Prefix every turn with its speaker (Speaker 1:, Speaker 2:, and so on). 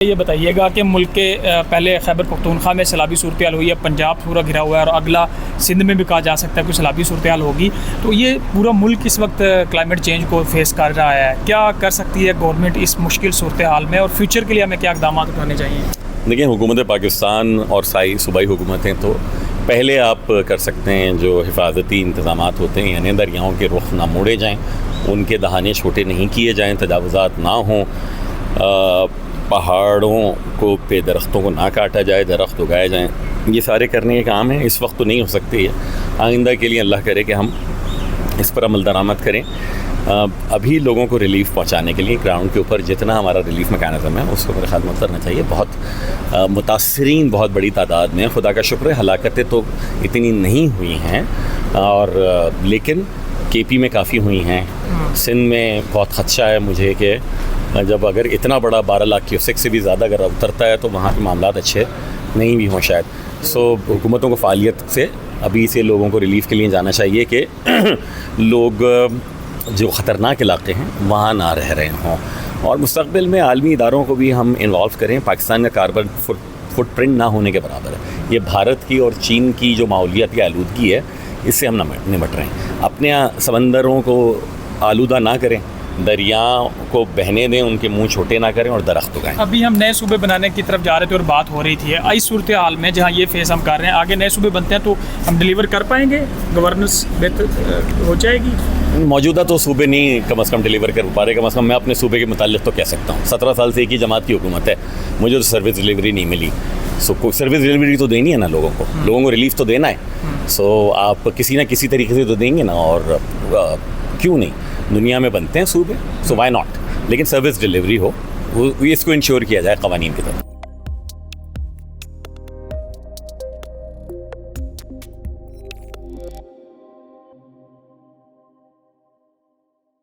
Speaker 1: یہ بتائیے گا کہ ملک کے پہلے خیبر پختونخوا میں سیلابی صورتحال ہوئی ہے، پنجاب پورا گھرا ہوا ہے اور اگلا سندھ میں بھی کہا جا سکتا ہے کہ سیلابی صورتحال ہوگی، تو یہ پورا ملک اس وقت کلائمیٹ چینج کو فیس کر رہا ہے، کیا کر سکتی ہے گورنمنٹ اس مشکل صورتحال میں اور فیوچر کے لیے ہمیں کیا اقدامات اٹھانے چاہیے؟
Speaker 2: دیکھیں، حکومت پاکستان اور صوبائی حکومتیں تو پہلے آپ کر سکتے ہیں جو حفاظتی انتظامات ہوتے ہیں، یعنی دریاؤں کے رخ نہ موڑے جائیں، ان کے دہانے چھوٹے نہیں کیے جائیں، تجاوزات نہ ہوں، پہاڑوں کو پہ درختوں کو نہ کاٹا جائے، درخت اگائے جائیں، یہ سارے کرنے کے کام ہیں۔ اس وقت تو نہیں ہو سکتے ہے، آئندہ کے لیے اللہ کرے کہ ہم اس پر عمل درآمد کریں۔ ابھی لوگوں کو ریلیف پہنچانے کے لیے گراؤنڈ کے اوپر جتنا ہمارا ریلیف میکینزم ہے اس کو میرے خیال میں کرنا چاہیے۔ بہت متاثرین بہت بڑی تعداد میں، خدا کا شکر ہے ہلاکتیں تو اتنی نہیں ہوئی ہیں، اور لیکن کے پی میں کافی ہوئی ہیں۔ سندھ میں بہت خدشہ ہے مجھے کہ جب اگر اتنا بڑا 12 لاکھ کیوسیک سے بھی زیادہ اگر اترتا ہے تو وہاں کے معاملات اچھے نہیں بھی ہوں شاید۔ حکومتوں کو فعالیت سے ابھی سے لوگوں کو ریلیف کے لیے جانا چاہیے کہ لوگ جو خطرناک علاقے ہیں وہاں نہ رہ رہے ہوں، اور مستقبل میں عالمی اداروں کو بھی ہم انوالو کریں۔ پاکستان کا کاربن فٹ پرنٹ نہ ہونے کے برابر ہے، یہ بھارت کی اور چین کی جو ماحولیاتی آلودگی ہے اس سے ہم نمٹ رہے ہیں۔ اپنے سمندروں کو آلودہ نہ کریں، دریا کو بہنے دیں، ان کے منہ چھوٹے نہ کریں اور درخت اگائیں۔
Speaker 1: ابھی ہم نئے صوبے بنانے کی طرف جا رہے تھے اور بات ہو رہی تھی اس صورتحال میں جہاں یہ فیس ہم کر رہے ہیں، آگے نئے صوبے بنتے ہیں تو ہم ڈیلیور کر پائیں گے؟ گورننس بہتر ہو جائے گی؟
Speaker 2: موجودہ تو صوبے نہیں کم از کم ڈیلیور کر پا رہے، کم از کم میں اپنے صوبے کے متعلق تو کہہ سکتا ہوں 17 سال سے ایک ہی جماعت کی حکومت ہے، مجھے تو سروس ڈلیوری نہیں ملی۔ سروس ڈلیوری تو دینی ہے نا، لوگوں کو ریلیف تو دینا ہے، آپ کسی نہ کسی طریقے سے تو دیں گے نا، اور کیوں نہیں، دنیا میں بنتے ہیں صوبے، وائی ناٹ، لیکن سروس ڈلیوری ہو، اس کو انشور کیا جائے قوانین کی طرف۔